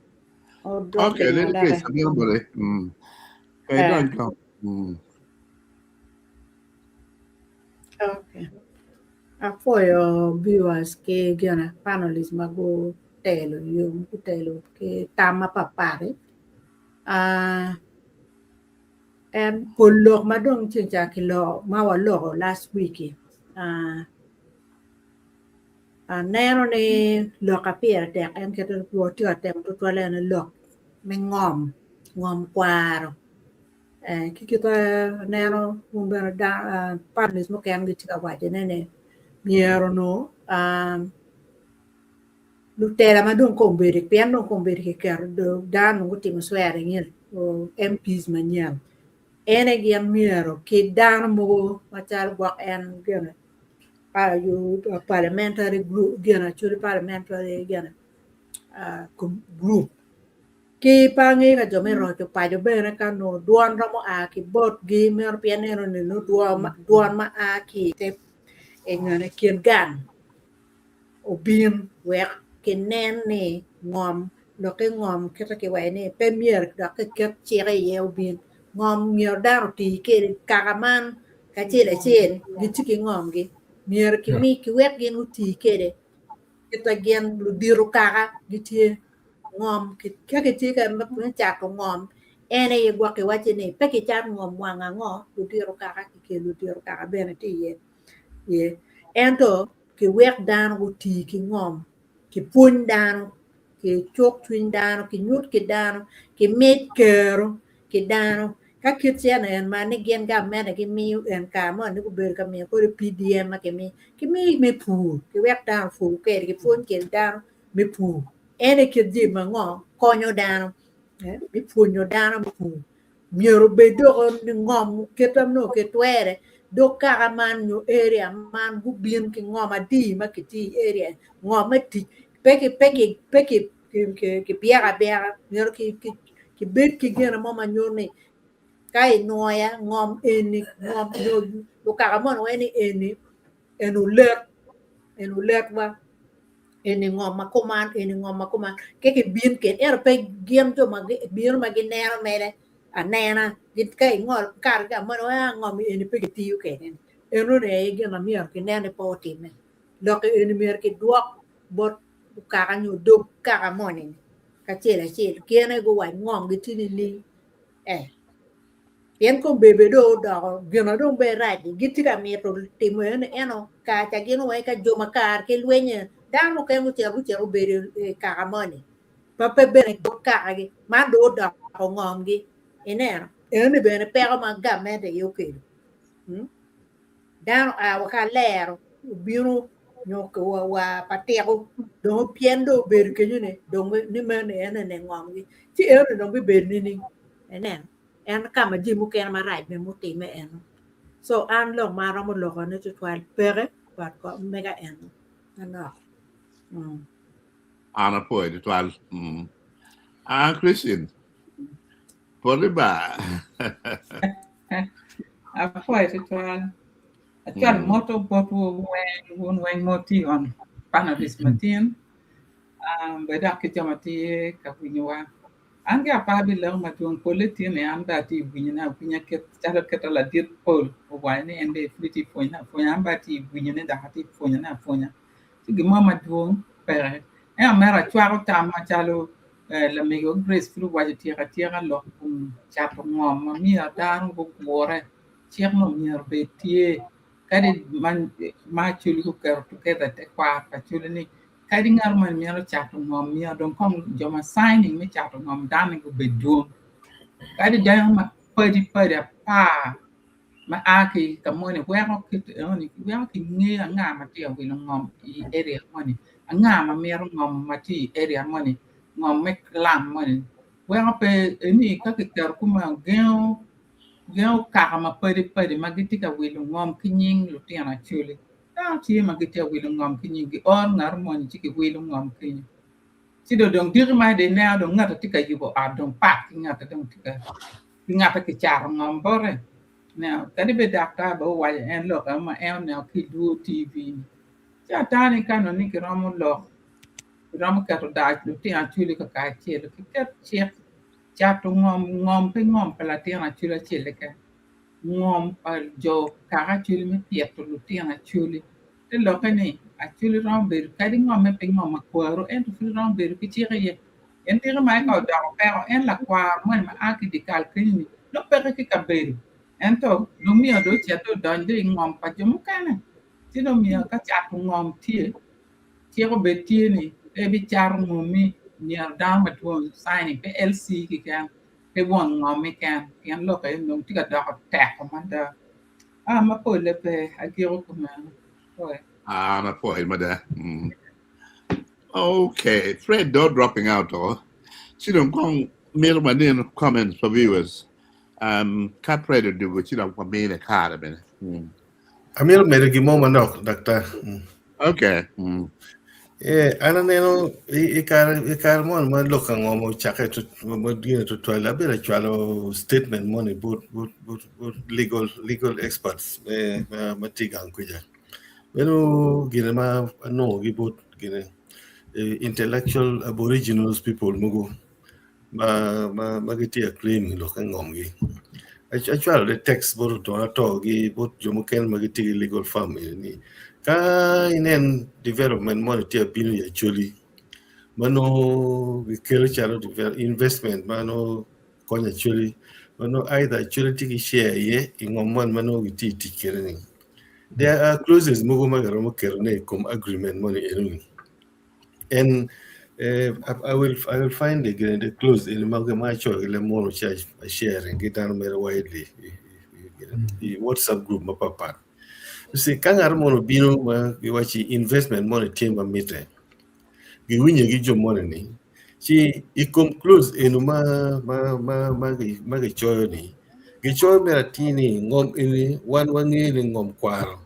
Okay, let's get some more. Okay, don't come. Okay. Apoyo viewers ke gana panelists mago telo yung telo ke tama papare. And kulok madong chincha kilo mawalo last week. Nero ni lokapia tek en keto puo tio tem tutwale na lok me ngom kwaro. kita neno umber da panis mo kaya kita waje nene miero no Lutela ma don komberi pian don komberi ke ker do dan ngo timo swere ngel o MPs manyal ene gi miero ke dan mo machal gwak en gena you parliamentary group gena churi parliamentary gena group ki pangi ka jome ro to pa jo bere ka no duan ramo a ki bot gi mer pianero ne no duan ma a ki te engane kien gan obin wek ke nen ni ngom lo ke ngom ke ta ke wai ni premier da ke chere ye obin ngom mier dar ti ke kagaman ka chele chen gi ti ki ngom gi mier ki mi ki wek gen uti ke de kita gen lu diru kaga gi ti ngom ke ti ka ma cha ko ngom ene ye gwa ke wache ni pe ki cha ngom wanga ngo lu diru kaga ki lu diru kaga bene ti ye ento ki wek dan uti ki ngom ki pun dan ki chok twin dan ki nyut ki dan ki met kero ki dan ka kit chen en ma ni gen ga me ki mi en ka mo ni ku ber ka mi ko PDM ma ki mi me pu ki wek dan fu ke ki pun ki dan me pu ene ki di ma ngo konyo dan mi pun yo dan pu miero be do ni ngom ketam no ke twere do kara man yo area man gu bien ki ngoma di ma ki ti area ngoma ti peki ki biara miero ki bet ki gena mama nyone kai noya ngom eni ngom yo do kara mon weni enu let wa eni ngoma kuman ke bin ke pe gem to ma bin ma gi nero mere anena git kai ngol kar ga mo ngom eni pe ti yu ke enu ne ge na mier ki nene po ti me lo ke eni mier ki duok bot kara nyu do kara moni ka chele kene go wa ngom gi ti ni yen ko bebe do do gena do be right giti ka mi to timo eno ka ta geno wa ka joma kar ke lwenye dan mo ke mo cheru be ka amoni pa pe be do ka gi ma do do ko ngom gi enero ene be ne pero ma ga me de yo ke dan a wa ka lero biro nyo ko wa patero do piendo be ke ne do ni me ne ene ne ngom gi ti ene do be ni enero en kama ji mu ken ma right me mu ti me en so an lo ma ro mo lo ne to twal pere wat ko mega en ana Ana poi di twal. Christian. Poi ba. Foi tuan. Tuan moto botu wen moti on panabis matin. Beda kita mati kapunywa. Angge apa bilang matuang politik ni amba ti punya cara kita la dit pol wani ende fliti punya amba ti punya dah hati punya. Tigi mama tuang pere. Mera chwaro tama chalo la mego grace flu waje tira lo chapo ngom mi daru bu bore chiek no mier betie kadi man ma chuli ko kero together te kwa pa chuli ni kadi ngar man mier chapo ngom mier don kom joma signing mi chapo ngom dan ko bedum kadi jayong ma padi pa ma aki kamone wero kit oni wero ki nge nga ma ti wi ngom I area money nga ma mier ngom ma ti area money ngom mek lam money wero pe ni ka ki kero kuma geo kaka ma padi magiti ka wi ngom kinying lu ti na chuli ta ti magiti wi ngom kinying gi on ngar money ti ki wi ngom kinying ti do dong dir ma de na do ngata ti ka yugo a dong pak ngata dong ti ka ngata ki char ngom bore. Now, kadi be dakta ba wa en lo ka ma en na ki du TV. Ja tani kano ni ki ramu lo. Ramu ka to da lu ti an chuli ka ka che lu ki ka che cha to ngom pe ngom pala ti an chuli che le ka. Ngom pa jo ka ka chuli me ti to lu ti an chuli. Te lo ka ni a chuli ram be kadi ngom me pe ngom ma kwaro en to ram be ki che ye. En ti ma ka da pero en la kwa mo ma a ki di kal kini. Lo pe ki ka be. Ento lumia do chato dande ngom pa jomu kana ti no mia ka chato ngom tie ko betie ni e bi char ngomi ni da ma to sign pe LC ki kan cái buồn ngò mấy can pian lo cái nông tí cả đọc tẹt của mình đó mà bồi lên về ai kêu của mình rồiมาพอเห็นมาเด้Okay, Fred, don't dropping out, or she don't come mail my name comments for viewers. Can't pray to do what you don't want me in a card a minute. Amir merigi mo manok, Doctor. Okay. Ana neno ikar mon man lokang mo chake to mo dine to toila bela chalo statement money both legal experts matigang kuja. Pero gine ma no gibot gine intellectual aboriginals people mugo magiti a claim lokang ngomgi. Actually the text both to gi both jomuken magiti legal firm ni ka inen development money tia binu actually mano we kele chalo investment mano konyo actually mano either actually tiki share ye ingomman mano giti tikere. There are clauses mugo magaro mo kerne com agreement money enuni. And I will find the clause in Magamacho ile mono charge sharing get down very widely the WhatsApp group mapapa. You see kangar mono bino wachi investment money team mite. Gi winye gi jo money ni. She concludes enuma magi choyo ni. Gi choyo mera tini ngom ini wangi ni ngom kwaro.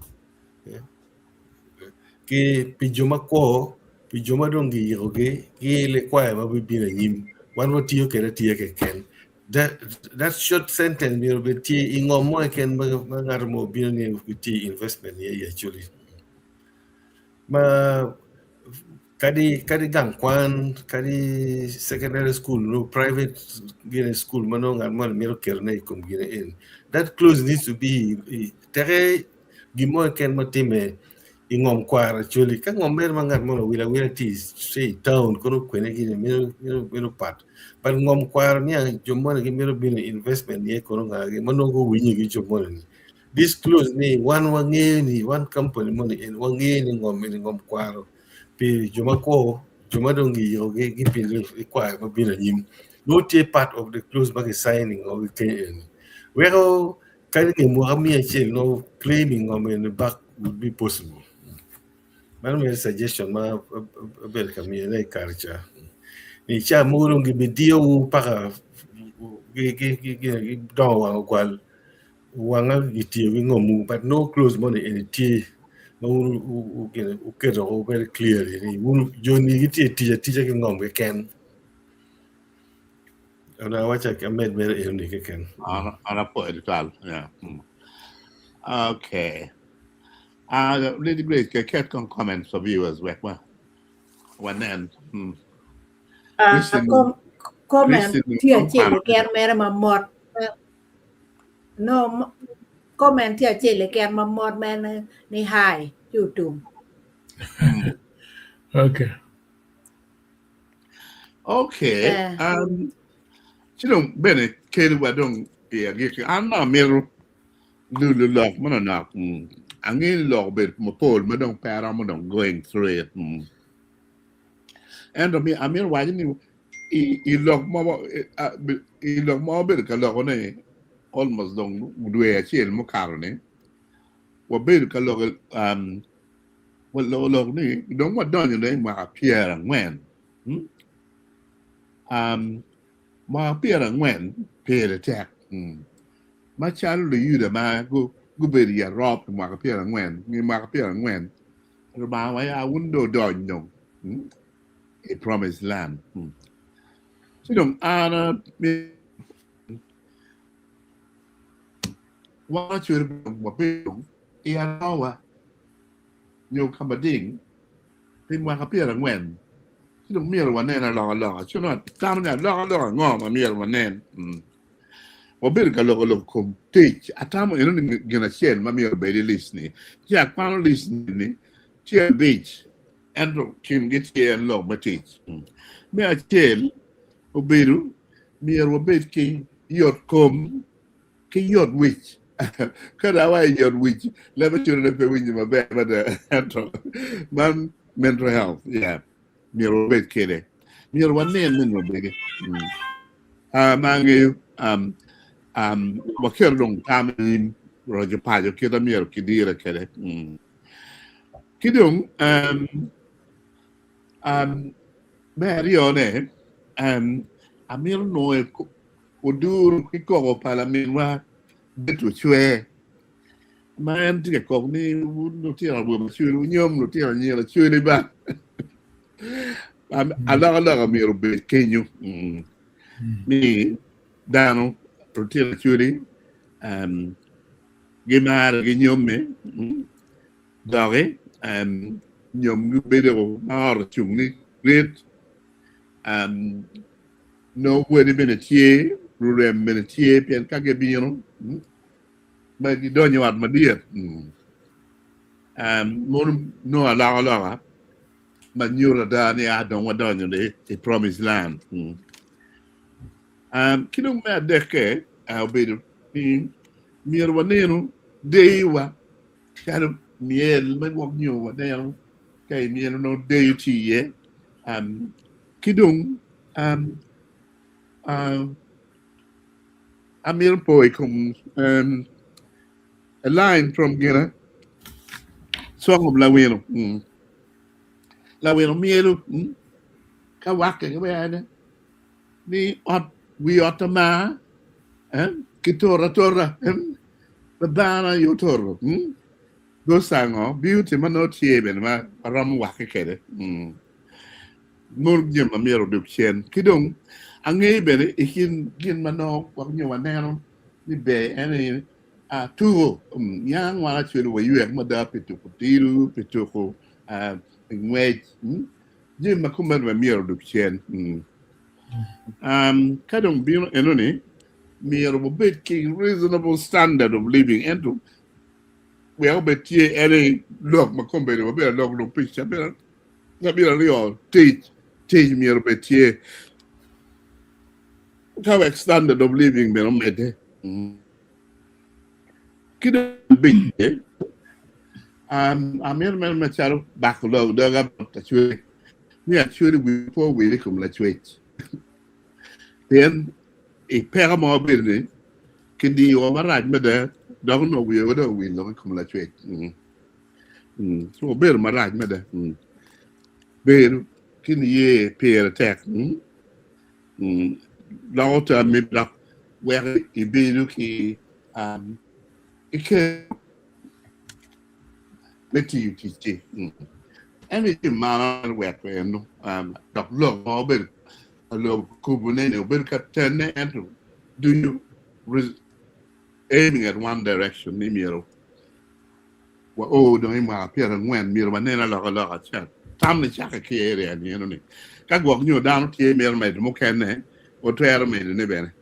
Ki pijoma ko pijoma dongi yoge ki le kwa ma bibina yim wan what you can ken that short sentence will be ti ingom mo ken magar mo bini ti investment ye actually ma kadi gang kwan kadi secondary school no private gine school mano ngar mo miro kerne kum gine in that clause needs to be tere gimo ken matime ingom kwara actually ka ngom mer mangat mo wila ti say town kono kwene gine miro pat but ngom kwara ni jomo ni miro bin investment ye kono ngage mano go winyi gi jomo ni this close ni one company money in wangi ni ngom kwara pe jomo ko jomo dongi yoge gi pin kwara ma bin yim no te part of the close bag signing or we where can mo amia no claiming in the back would be possible. My suggestion ma belka mi na karcha ni cha murung gi bidio para gi dawa kwal wanga gi ti ngomu but no close money in ti no u kedo very clearly ni un joni gi ti ki ngom ge ken ana wacha ka med mere ni ge ken Ana po edital, yeah. Okay. Lady Grace, get comments for viewers, one then. Comment tia chele ker mere ma mot no comment tia chele ker ma mot men ni hai YouTube. Okay. Okay. You know, Bennett, Katie, I don't get you. I'm not middle. Lulu love, man, not. I'm in love with my pole, but don't pair on going through it. And I mean, why you look more, bit of almost don't do a chill macaroni. What bit of what low me, don't want done your name, my Pierre and when. My Pierre and when paid attack. My child, you the man go be a rob to mark appear and when, me mark appear and when. About why I wouldn't do no. A promised land. So don't honor me. What you do, you come a ding. Then mark appear and when. You don't meal one name along. You're not down that long, a meal one name. Wabir ka lo kum teach atamo ino gina chen mami obedi listening ya kwano listening chen beach and kim get here and lo ma teach me a chen obiru mi obed ki yot kom ki yot wich kada wa yot wich leba chune pe winji ma be man mental health yeah mi obed kede mi one name min obedi mangi wakir dong tamin rojo pajo kita mier kidira kede kidung merione amir noe kudur kiko parlament wa betu chwe man ti ko ni no ti ra bu chwe nyom no ti ra ni la chwe ni ba ala amir be kenyu ni dano to ti ra chwe gemar ge nyome dare nyom gu bedo mar chungni great no wedi benetie rurem benetie pen kage bino ba gi donyo at madir mon no ala ma nyura da ni adon wadonyo the promised land kidong me deke obedo ni mir waneno deiwa kanu miel ma wog nyo wadeno kay miel no deity ye kidong amir boy kum a line from Gina song of Lawino mielu ka wake ka bayana ni we otama kitora babana yotoro do sango beauty mano tieben ma ram wake kede mur jema mero de chen kidong ange bene ikin gin mano wak nyo wanero ni be ene tuvo yang wala chulu wa yuek mada pituko tiru pituko ngwej jema kumba wa mero de chen kadong bino enoni mero bo bet king reasonable standard of living ento we are betie ene log makombe bo be log no picture be na be real teach mero betie how standard of living mero mede kida big amir mel macharo backload daga ta chwe ni actually before we come la chwe then a pair more building kidi o maraj mede don't know we no come la chwe so ber maraj mede ber kini ye pair attack lauter mit da where I be looking ike leti utiti anything man work no dok lo oben lo kubune oben captain and do you aiming at one direction ni miro wa do ma pera ngwen miro banena la chat tam ni chaka ke area ni no ni ka gok nyu down tie miro me mo ken o trere me ne bene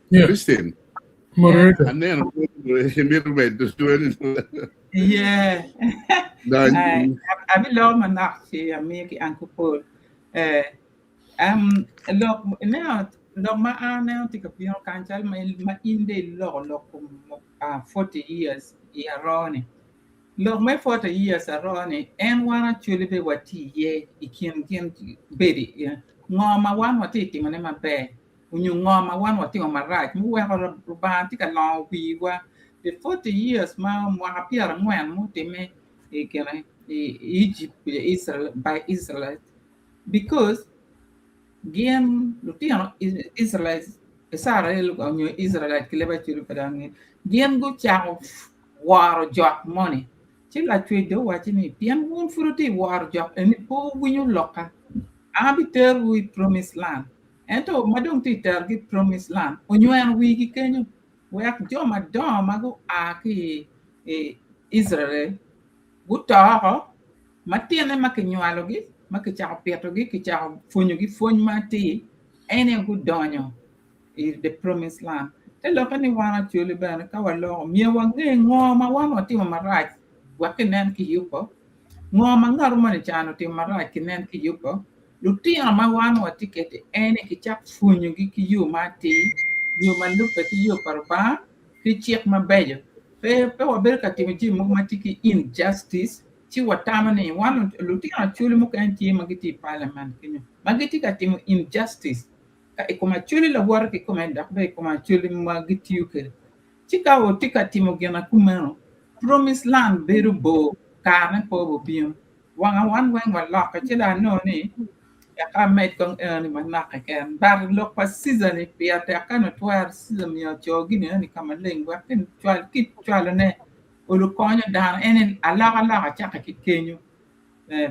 Christine. Moderator. And then Yeah. I belong my knock here, make Uncle Paul. Look now, my aunt now take a piano cancer, my in the law, 40 years, Ironi. Look, my 40 years are and one actually be what ye, it can baby. No, my one what eating on my bed. When you know my one what thing on my right, move over romantic a long we were the 40 years, my appear and when Mutime Egypt, Israel by Israel. Because Gian Lutela Israelites, Sarah on your Israelite clever children, Gian go chow war job money. Chill like we do watching me, Pian won't fruity war job and poor when you locker. I'll be there with promised land. And to madong titer get promised land. On you and we can you work John Madame Mago Aki Israel. Good talk. Matiana Makinualogi, Makicha Piatogi, Kicha Funugi, Funmati, any good donyo is the promised land. Tell look anyone at you, Liban, our law, mere one game, my one or two on my right, working and Kiyuko. No mangarumani chano to my right, Kinan Kiyuko. Lutela ma one or ticket any kichap funyu giki you mati you man look at you parba ki check my bello pe wa berka timiji mo matiki injustice ci watamani wan luti Acholi mo kan ci magiti parliament kinyo magiti ka timo injustice ka ikoma Acholi la war ki koma dak ba ikoma Acholi magiti yuke ci ka o tika timo gena kumano promise land beru bo ka na po bo biam wanga wan wen wa la ka ci da no ni ya ka met kong ni manak ka kan dar lo pa season ni ya ta kan twar season ya jogi ni kama lengwa ken twal kit twal ne ulu konyo dan enen ala chaka ki kenyo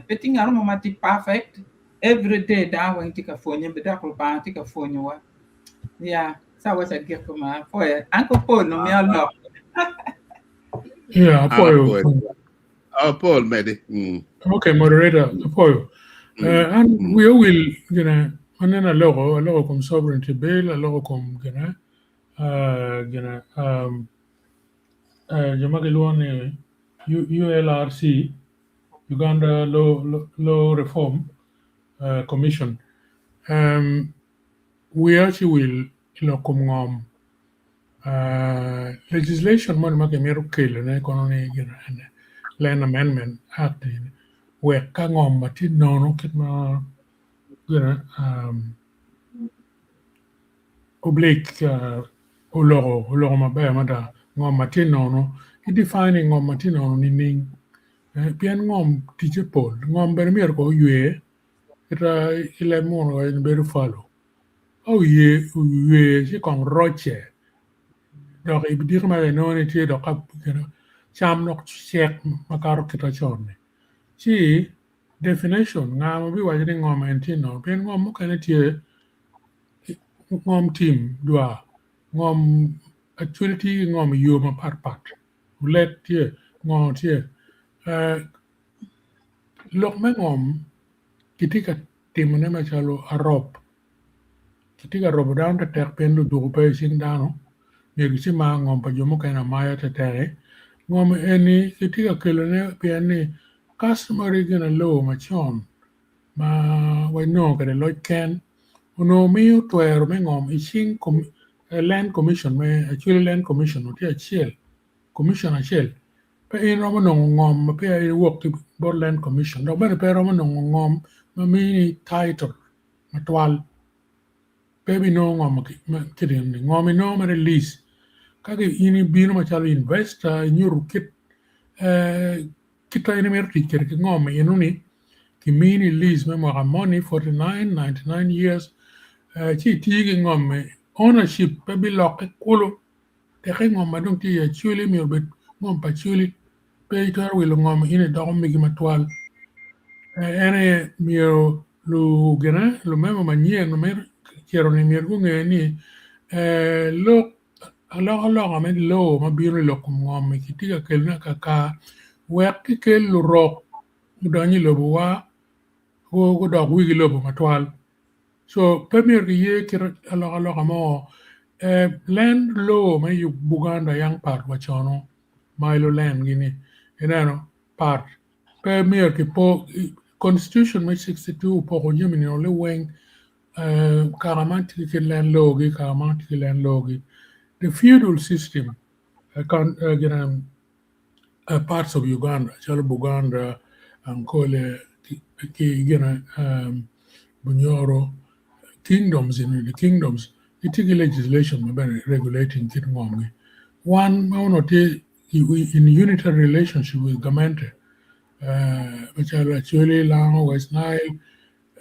petting armo mati perfect every day da wen tika fonyo be da ko ba tika fonyo wa ya sa wa sa ge ko ma fo anko Paul no mi allo Yeah, apoyo. Paul Medi. Okay, moderator, apoyo. And we will, manena logo com sovereignty bill, a logo com, Jamagiluan ULRC, Uganda Law Reform Commission. We actually will come legislation man make me rukele na economy Land Amendment Act we kangom mati no kitna oblique ulogo mabaya mada ngom mati no I defining ngom mati no ni pian ngom tije pol ngom ber mier ko yue ita ile mo en ber falo yue si kong roche donc i dir ma no ni ti do kap cham nok check makaro kita chorne si definition ngam bi wajini ngom entino pen ngom mo kana tie ngom team dua ngom actually ngom yo ma pat let tie ngom tie lok me ngom kitika tim ne ma chalo arop kitika rob down ta tek pen du pe sing dano ne si ma ngom pa jomo kana maya ta tere ngom eni kitika kelone piani customary gonna low machon ma we no kada lo ken uno mi tuero me ngom ising land commission me actually land commission ti achiel commission achiel pe in romo no ngom pe I work to board land commission do ben pe romo no ngom ma mi title matwal pe bi no ngom kidin ngom no ma release kage ini bino ma chalo investor nyuru kit kita ini merti ker ngom inuni kimini lease me mo money 49.99 years chi tigi ngom ownership pe bi lok kulo te ngom ma dong ti actually mi obet ngom pa actually pe tor wil ngom ine do mi gi matwal ene mi lu gena lu memo manyen no mer kero ni mi gu ngeni lo alo me lo ma biro lo ngom ki tiga kelna ka wek ki kel lu rok dani lo wa go dog wigi lo matwal so premier ki ye kira alo mo land law ma yu Buganda yang part wa chono Milo land gini part premier ki po constitution ma 62 po ko yemi no le weng karamanti ki land law gi the feudal system parts of Uganda chalo Buganda Ankole ki Bunyoro kingdoms in the kingdoms itiki legislation regulating kit ngomgi one maunoti in unitary relationship with Gamente which are actually Lango, West Nile,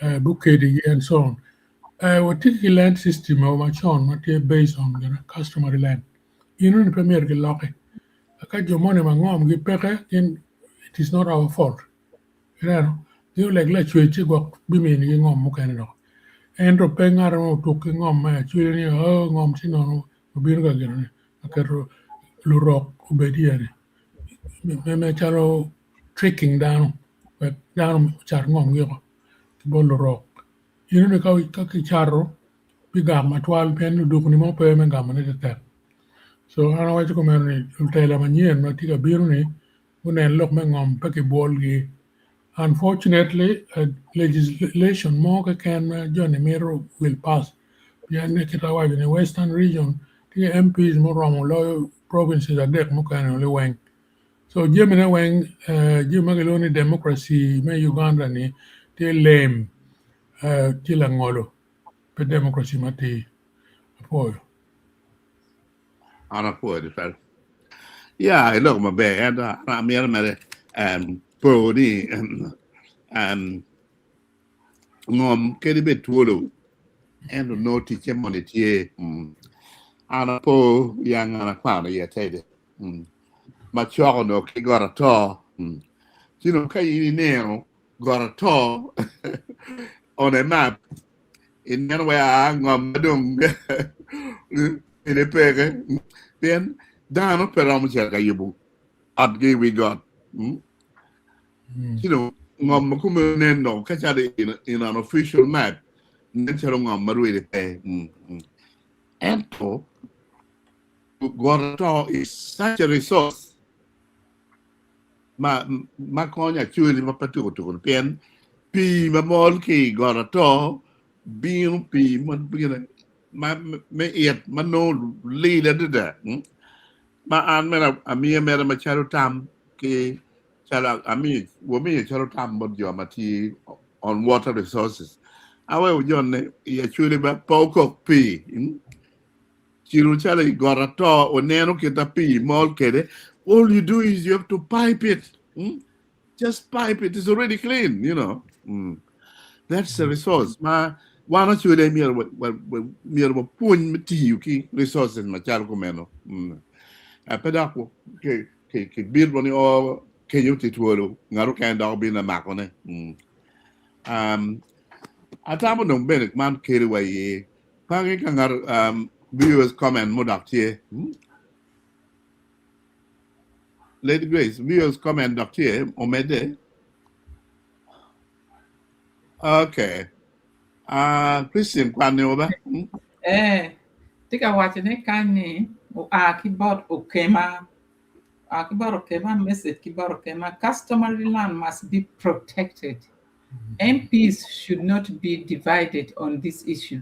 Bukedi and so on what tiki land system of machon based on customary land the premier ki loke akajo money mangom gi peke it is not our fault you like la chwechi go bimi ni ngom mo kan no endo pengar no to ki ngom ma chwe ni ngom ti no bir ga gene akero lu rock obediere me charo tricking down but down char ngom yo bo lu rock ne ka ki charo bi ga matwal pen du ni mo pe me ga ne te so ana wa ko men ni Lutela manyen ma ti ga bir ni unen lok me ngom pe ki bol gi unfortunately, legislation more can Johnny Miro will pass. Piane kita in the western region, the MPs more from low provinces are deck more can only wang. So Jimena when Jimagaloni democracy me Uganda ni te lem tila ngolo pe democracy mati apoyo. Ana poor fel. Yeah, I look my bad and I'm here mare pro ni ngom kedi bet tuolo and no teacher money ana po yang ana kwana ye tede ma choko no ki gora to sino kai neo gora to on a map in where ngom dum in a pege then down peram chaka yubu at we got ngom makume no kachade in an official map nchero ngom marwe pe and to Gorto is such a resource. Ma konya chuli ma patu to pen pi ma mol ki Gorto bin pi man bin ma me yet ma no leader da ma an mera amia mera ma charu tam ki chala ami wo mi charu tam bod yo mati on water resources awe ujon ye chuli ba poko pi Chiru chale gorato o neno kita pi mol kede. All you do is you have to pipe it. Just pipe it. It's already clean, you know. That's the resource. Ma wana chude mir pun mati yuki resources ma chal kumeno. Pedako ke bir boni o ke yuti tuolo ngaru kan dog bin na makone. Atamo dong benek man kere wa ye. Pangi kangar viewers comment mudak here. Lady Grace, viewers comment up here. Omede. Okay. Christian kwani oba. Tika watine kani keyboard okema. Keyboard okema message keyboard okema. Customary land must be protected. MPs should not be divided on this issue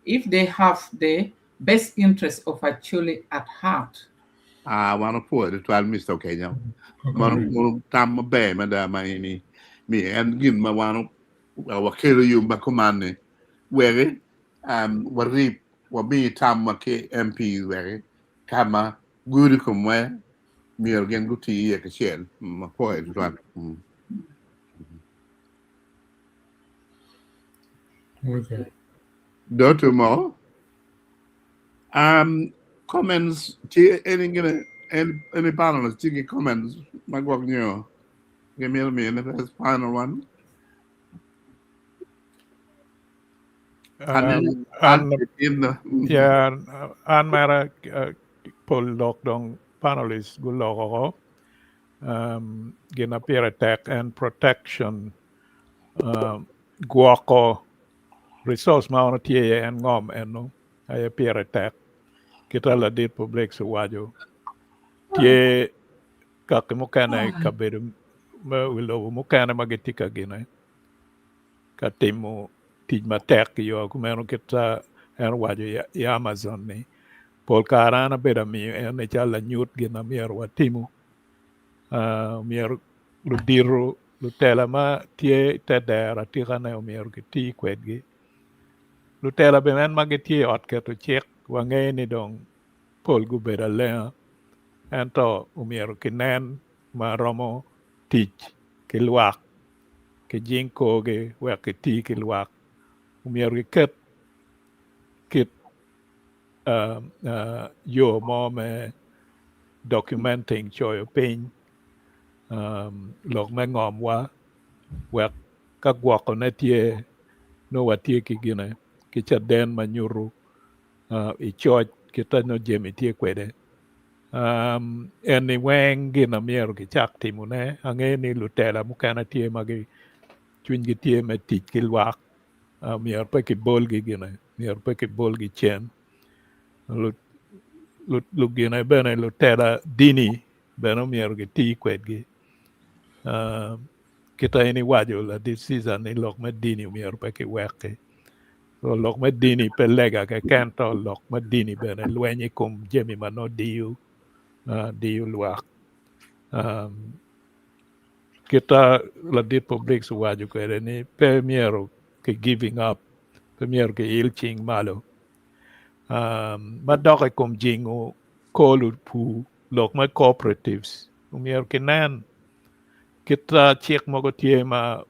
if they have the best interest of Acholi at heart. One of four, the 12 Mr. Kenya. One time a bear, madam, me and give my one of kill you bakumane. Where what reap what be tam MP where kama good come where me again go to ye kachel, my poet one. Okay. Do tomorrow. Comments, any panelists, take comments, my work new. Give me a minute, that's final one. An mara pol lok dong panelists gu loko gina peer attack and protection guako resource ma tie and ngom eno ay peer attack kita la dit public so wajo tie kakimukana kabedo ma wilo mukana magitika gina katimo tij matek yo kumeno kita en wajo ya Amazon ni pol karana beda mi en chala nyut gina mier watimu mier ludiro Lutela ma tie tedera tigana mier kiti kwedgi Lutela be men magiti ot keto chek wange ni dong pol gu beda le ento mier kinen ma romo tich kilwak ke jinko ge wa kiti kilwak mier ket yo mo me documenting choyo pin log me ngom wa ka gwako na tie no watie ki gine ki chaden manyuru I choj kita no jemi tie kwede eni weng gina miero ki chak timune ange ni Lutela mukana tie magi chwin gi tie me tich ki lwak mier pe ki bol gi gine mier pe ki bol gi chen lu gine bene Lutela dini bene mier gi ti kwedgi kita ini wajo la this season ni lok me dini mier pe ki weke so lok me dini pe lega ke kento lok me dini bene lwenyi kum jemi mano diu luak kita ladit public suwaju kere ni pemiero ke giving up pemiero ke ilching malo madok kom jingu kolu pu lok ma cooperatives umiero ke nan kita chek mogo tie ma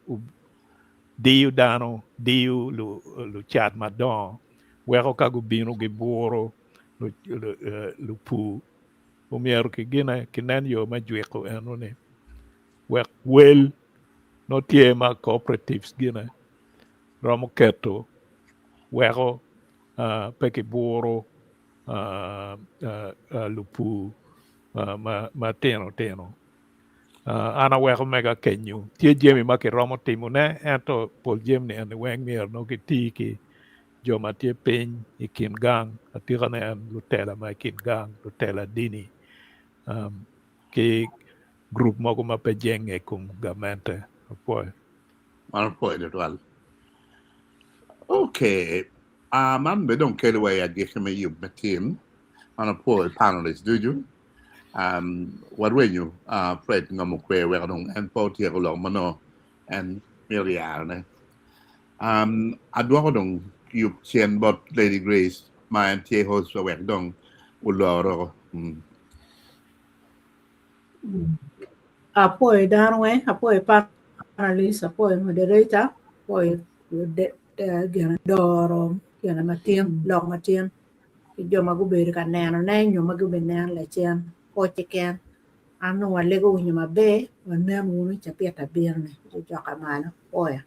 diu dano diu lu chat madon weko ka gubino gi buro lu pu umiero ke gina kinan yo ma jweko eno ne wek wel no tie ma cooperatives gina romo keto weko peke buro lupu ma teno ana weko mega kenyu tie jemi ma ke romo timo ne ento pol jem ne en weng mier no ki tiki joma tie piny i kin gang atika ne en Lutela ma kin gang Lutela dini ki group moko ma pe jenge kum gamente apoy Apoy det väl. Okej. Man be don't care way I get me you team. Apoy panelists do you? What way you Fred ngam kwe we dong en po tie ko lo mano en Miriam ne. Adwa dong you chen bot Lady Grace my en tie host we dong uloro. Apoy Darwin, apoy panelist, apoy moderator, apoy gana doro, gana matien, log matien. Jo magubedo ka neno ne nyo magube neno le chen po chiken anu walego winyo mabe wanem wunu chapia tabirne jo kamano oya